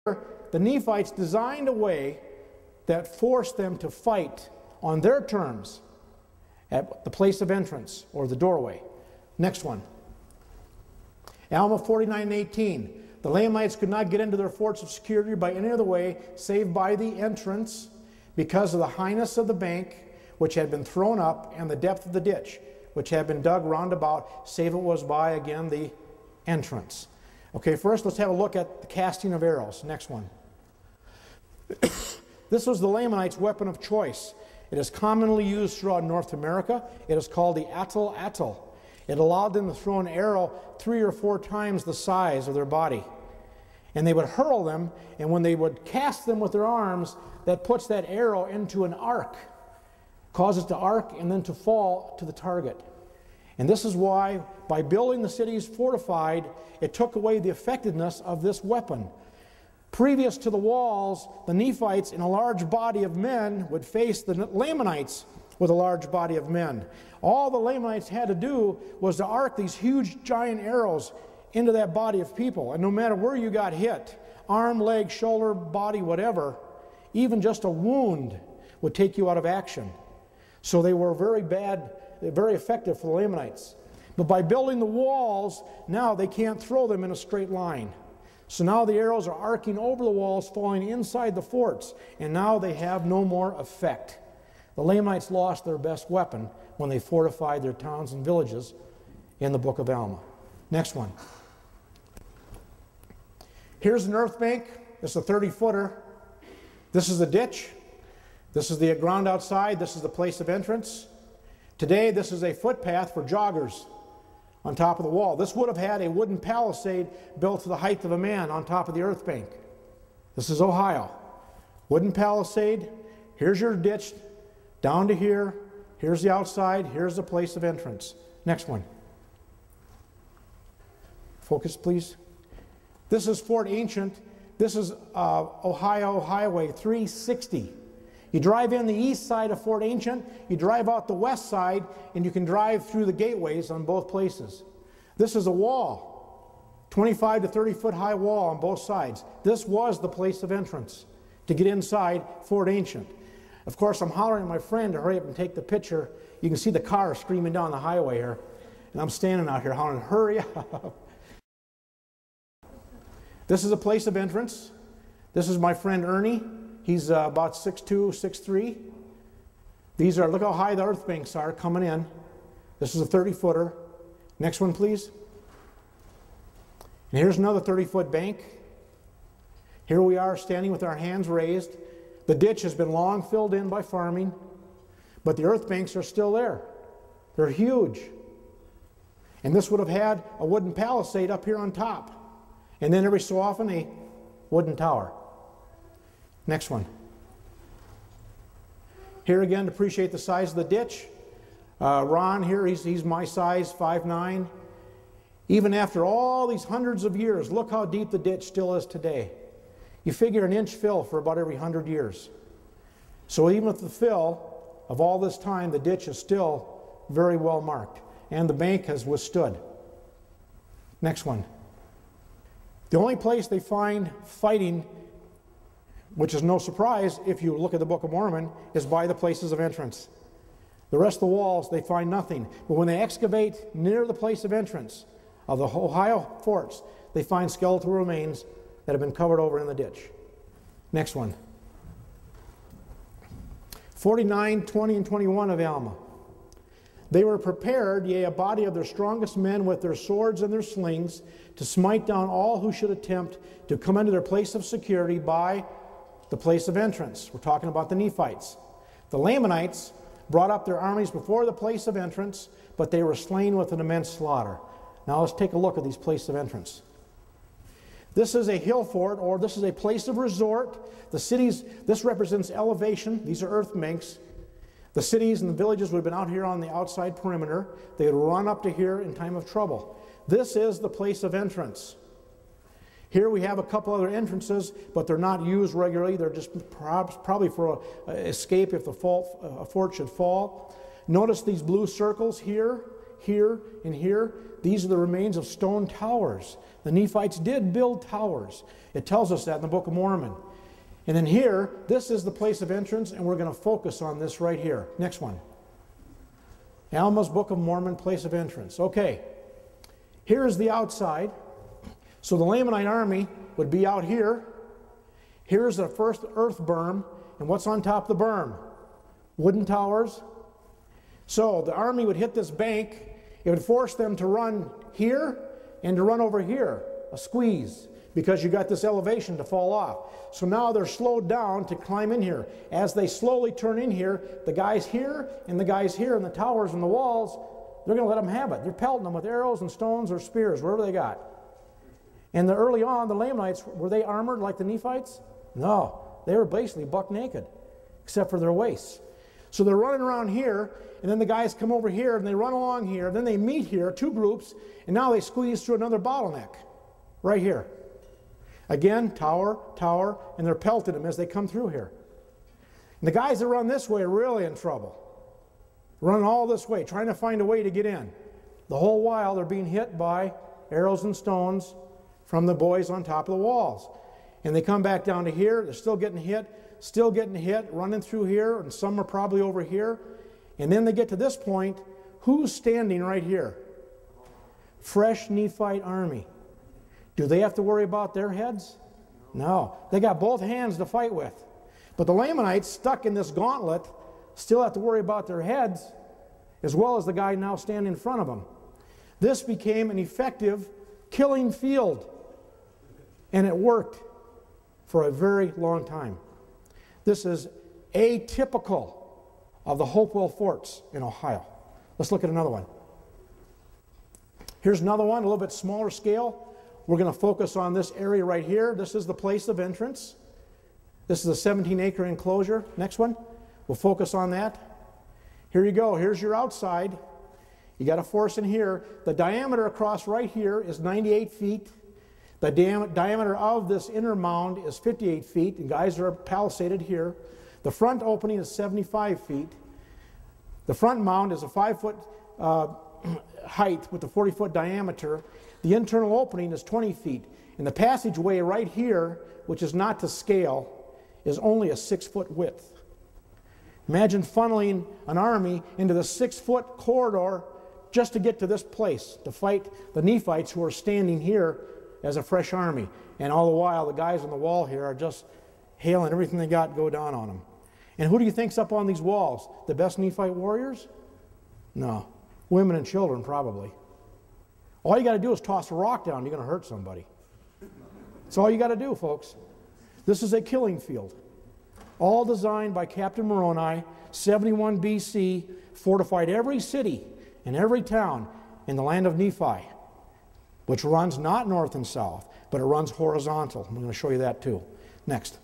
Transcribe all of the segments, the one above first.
the Nephites designed a way that forced them to fight on their terms at the place of entrance, or the doorway. Next one. Alma 49:18. The Lamanites could not get into their forts of security by any other way save by the entrance, because of the highness of the bank which had been thrown up, and the depth of the ditch which had been dug round about, save it was by, again, the entrance. Okay, first let's have a look at the casting of arrows. Next one. This was the Lamanites' weapon of choice. It is commonly used throughout North America. It is called the atl. It allowed them to throw an arrow 3 or 4 times the size of their body. And they would hurl them, and when they would cast them with their arms, that puts that arrow into an arc, causes it to arc and then to fall to the target. And this is why, by building the cities fortified, it took away the effectiveness of this weapon. Previous to the walls, the Nephites in a large body of men would face the Lamanites with a large body of men. All the Lamanites had to do was to arc these huge giant arrows into that body of people. And no matter where you got hit, arm, leg, shoulder, body, whatever, even just a wound would take you out of action. So they were very bad, very effective for the Lamanites. But by building the walls, now they can't throw them in a straight line. So now the arrows are arcing over the walls, falling inside the forts, and now they have no more effect. The Lamanites lost their best weapon when they fortified their towns and villages in the book of Alma. Next one. Here's an earth bank. This is a 30-footer. This is the ditch. This is the ground outside. This is the place of entrance. Today, this is a footpath for joggers on top of the wall. This would have had a wooden palisade built to the height of a man on top of the earth bank. This is Ohio. Wooden palisade. Here's your ditch down to here. Here's the outside. Here's the place of entrance. Next one. Focus, please. This is Fort Ancient. This is Ohio Highway 360. You drive in the east side of Fort Ancient, you drive out the west side, and you can drive through the gateways on both places. This is a wall, 25 to 30 foot high wall on both sides. This was the place of entrance to get inside Fort Ancient. Of course, I'm hollering at my friend to hurry up and take the picture. You can see the car screaming down the highway here, and I'm standing out here hollering, hurry up. This is a place of entrance. This is my friend Ernie. He's about 6'2", 6'3". These are, look how high the earth banks are coming in. This is a 30-footer. Next one, please. And here's another 30-foot bank. Here we are standing with our hands raised. The ditch has been long filled in by farming, but the earth banks are still there. They're huge. And this would have had a wooden palisade up here on top. And then every so often a wooden tower. Next one. Here again, to appreciate the size of the ditch. Ron here, he's my size, 5'9". Even after all these hundreds of years, look how deep the ditch still is today. You figure an inch fill for about every 100 years. So even with the fill of all this time, the ditch is still very well marked. And the bank has withstood. Next one. The only place they find fighting, which is no surprise if you look at the Book of Mormon, is by the places of entrance. The rest of the walls, they find nothing. But when they excavate near the place of entrance of the Ohio forts, they find skeletal remains that have been covered over in the ditch. Next one. 49, 20, and 21 of Alma. They were prepared, yea, a body of their strongest men with their swords and their slings, to smite down all who should attempt to come into their place of security by the place of entrance. We're talking about the Nephites. The Lamanites brought up their armies before the place of entrance, but they were slain with an immense slaughter. Now let's take a look at these places of entrance. This is a hill fort, or this is a place of resort. The cities, this represents elevation. These are earth banks. The cities and the villages would have been out here on the outside perimeter. They would run up to here in time of trouble. This is the place of entrance. Here we have a couple other entrances, but they're not used regularly. They're just probably for escape if the fort should fall. Notice these blue circles here, here, and here. these are the remains of stone towers. The Nephites did build towers. It tells us that in the Book of Mormon. And then here, this is the place of entrance, and we're going to focus on this right here. Next one. Alma's Book of Mormon, place of entrance. Okay, here's the outside. So the Lamanite army would be out here. Here's the first earth berm, and what's on top of the berm? Wooden towers. So the army would hit this bank. It would force them to run here and to run over here, a squeeze, because you got this elevation to fall off. So now they're slowed down to climb in here. As they slowly turn in here, the guys here and the guys here and the towers and the walls, they're going to let them have it. They're pelting them with arrows and stones or spears, wherever they got. And early on, the Lamanites, were they armored like the Nephites? No. They were basically buck naked, except for their waists. So they're running around here, and then the guys come over here, and they run along here. Then they meet here, two groups, and now they squeeze through another bottleneck right here. Again, tower, tower, and they're pelting them as they come through here. And the guys that run this way are really in trouble. Running all this way, trying to find a way to get in. The whole while they're being hit by arrows and stones from the boys on top of the walls. And they come back down to here, they're still getting hit, running through here, and some are probably over here. And then they get to this point, who's standing right here? Fresh Nephite army. Do they have to worry about their heads? No. They got both hands to fight with. But the Lamanites, stuck in this gauntlet, still have to worry about their heads, as well as the guy now standing in front of them. This became an effective killing field. And it worked for a very long time. This is atypical of the Hopewell forts in Ohio. Let's look at another one. Here's another one, a little bit smaller scale. We're going to focus on this area right here. This is the place of entrance. This is a 17-acre enclosure. Next one. We'll focus on that. Here you go. Here's your outside. You got a force in here. The diameter across right here is 98 feet. The diameter of this inner mound is 58 feet, and guys are palisaded here. The front opening is 75 feet. The front mound is a 5-foot height with a 40-foot diameter. The internal opening is 20 feet. And the passageway right here, which is not to scale, is only a 6-foot width. Imagine funneling an army into the 6-foot corridor just to get to this place, to fight the Nephites who are standing here as a fresh army. And all the while, the guys on the wall here are just hailing everything they got go down on them. And who do you think's up on these walls? The best Nephite warriors? No. Women and children, probably. All you got to do is toss a rock down, you're going to hurt somebody. That's all you got to do, folks. This is a killing field. All designed by Captain Moroni, 71 BC, fortified every city and every town in the land of Nephi, which runs not north and south, but it runs horizontal. I'm going to show you that too. Next.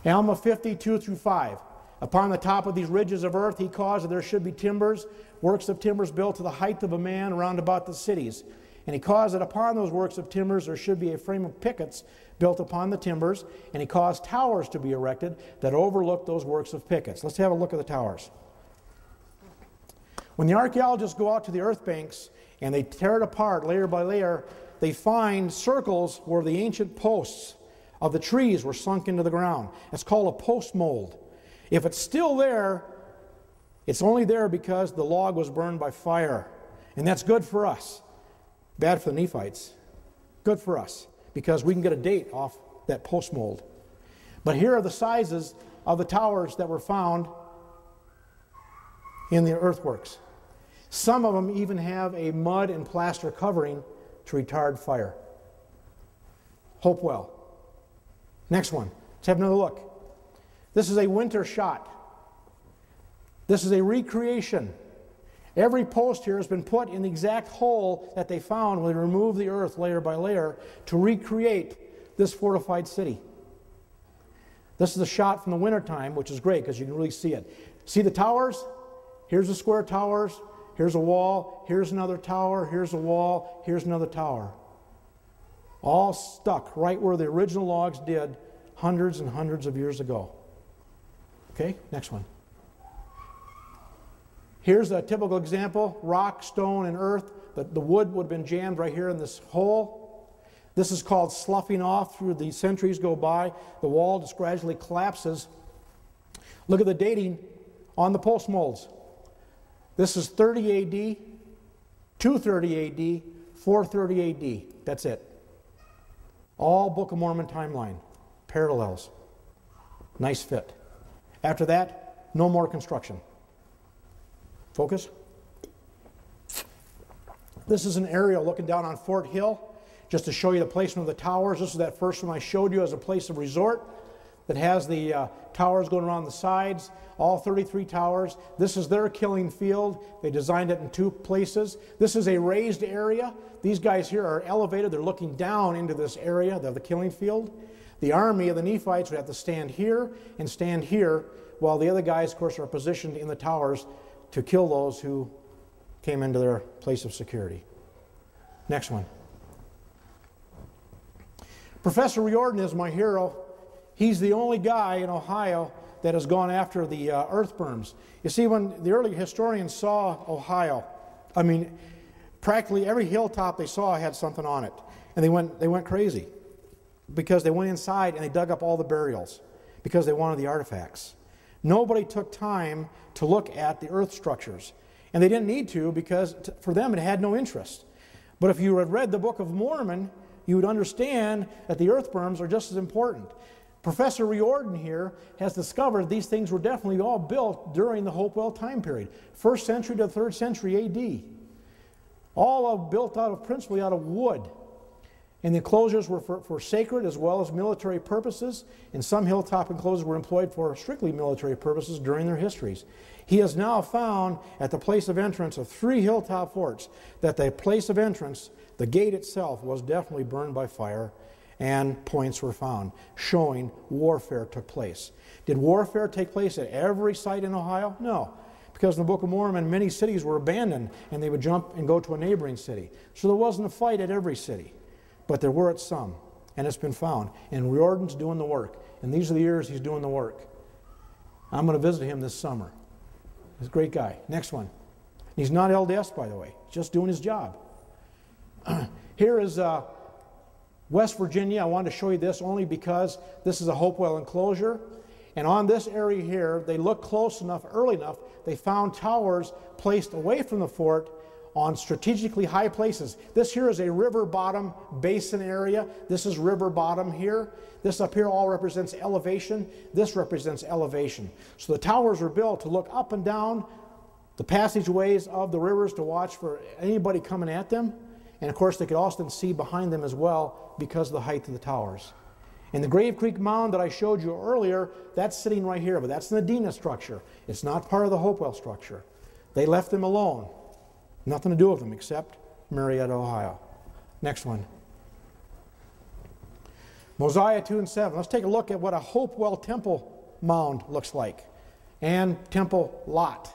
Alma 52 through 5. Upon the top of these ridges of earth, he caused that there should be timbers, works of timbers built to the height of a man round about the cities. And he caused that upon those works of timbers there should be a frame of pickets built upon the timbers, and he caused towers to be erected that overlooked those works of pickets. Let's have a look at the towers. When the archaeologists go out to the earth banks and they tear it apart layer by layer, they find circles where the ancient posts of the trees were sunk into the ground. It's called a post mold. If it's still there, it's only there because the log was burned by fire. And that's good for us. Bad for the Nephites. Good for us, because we can get a date off that post mold. But here are the sizes of the towers that were found in the earthworks. Some of them even have a mud and plaster covering to retard fire. Hopewell. Next one. Let's have another look. This is a winter shot. This is a recreation. Every post here has been put in the exact hole that they found when they removed the earth layer by layer to recreate this fortified city. This is a shot from the wintertime, which is great because you can really see it. See the towers? Here's the square towers. Here's a wall. Here's another tower. Here's a wall. Here's another tower. All stuck right where the original logs did hundreds and hundreds of years ago. Okay, next one. Here's a typical example, rock, stone, and earth. The wood would have been jammed right here in this hole. This is called sloughing off through the centuries go by. The wall just gradually collapses. Look at the dating on the post molds. This is 30 AD, 230 AD, 430 AD. That's it. All Book of Mormon timeline. Parallels. Nice fit. After that, no more construction. Focus. This is an aerial looking down on Fort Hill, just to show you the placement of the towers. This is that first one I showed you as a place of resort that has the towers going around the sides, all 33 towers. This is their killing field. They designed it in two places. This is a raised area. These guys here are elevated. They're looking down into this area of the killing field. The army of the Nephites would have to stand here and stand here, while the other guys, of course, are positioned in the towers to kill those who came into their place of security. Next one. Professor Riordan is my hero. He's the only guy in Ohio that has gone after the earth berms. You see, when the early historians saw Ohio, I mean, practically every hilltop they saw had something on it. And they went crazy because they went inside and they dug up all the burials because they wanted the artifacts. Nobody took time to look at the earth structures. And they didn't need to because for them it had no interest. But if you had read the Book of Mormon, you would understand that the earth berms are just as important. Professor Riordan here has discovered these things were definitely all built during the Hopewell time period, 1st century to 3rd century AD. All built principally out of wood. And the enclosures were for sacred as well as military purposes, and some hilltop enclosures were employed for strictly military purposes during their histories. He has now found at the place of entrance of 3 hilltop forts that the place of entrance, the gate itself, was definitely burned by fire, and points were found showing warfare took place. Did warfare take place at every site in Ohio? No. Because in the Book of Mormon, many cities were abandoned, and they would jump and go to a neighboring city. So there wasn't a fight at every city. But there were at some, and it's been found. And Riordan's doing the work. And these are the years he's doing the work. I'm going to visit him this summer. He's a great guy. Next one. He's not LDS, by the way. He's just doing his job. Here is West Virginia. I wanted to show you this only because this is a Hopewell enclosure. And on this area here, they looked close enough, early enough, they found towers placed away from the fort on strategically high places. This here is a river bottom basin area. This is river bottom here. This up here all represents elevation. This represents elevation. So the towers were built to look up and down the passageways of the rivers to watch for anybody coming at them. And of course they could also see behind them as well because of the height of the towers. And the Grave Creek Mound that I showed you earlier, that's sitting right here, but that's an Adena structure. It's not part of the Hopewell structure. They left them alone. Nothing to do with them except Marietta, Ohio. Next one. Mosiah 2 and 7. Let's take a look at what a Hopewell temple mound looks like. And temple lot.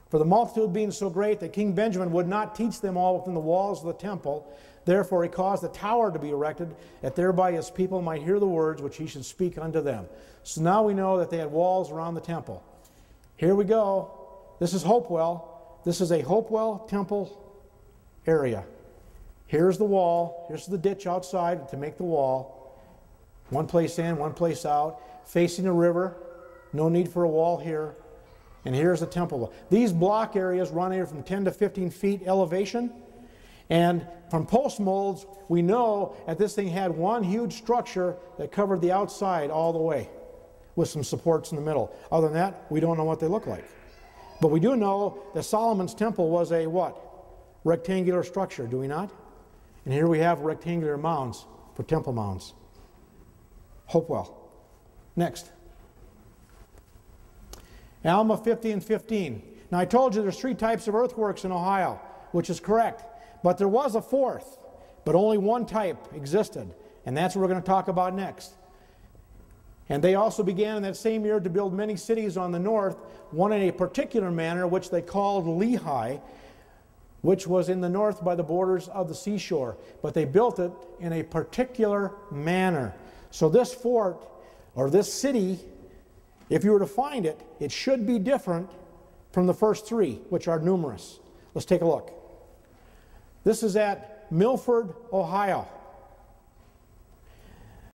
For the multitude being so great that King Benjamin would not teach them all within the walls of the temple, therefore he caused a tower to be erected, that thereby his people might hear the words which he should speak unto them. So now we know that they had walls around the temple. Here we go. This is Hopewell. This is a Hopewell temple area. Here's the wall. Here's the ditch outside to make the wall. One place in, one place out. Facing a river. No need for a wall here. And here's the temple. These block areas run here from 10 to 15 feet elevation. And from post molds, we know that this thing had one huge structure that covered the outside all the way with some supports in the middle. Other than that, we don't know what they look like. But we do know that Solomon's temple was a what? Rectangular structure, do we not? And here we have rectangular mounds for temple mounds. Hopewell. Next. Alma 50 and 15. Now I told you there's 3 types of earthworks in Ohio, which is correct. But there was a 4th, but only one type existed. And that's what we're going to talk about next. And they also began in that same year to build many cities on the north, one in a particular manner, which they called Lehi, which was in the north by the borders of the seashore. But they built it in a particular manner. So this fort, or this city, if you were to find it, it should be different from the first three, which are numerous. Let's take a look. This is at Milford, Ohio.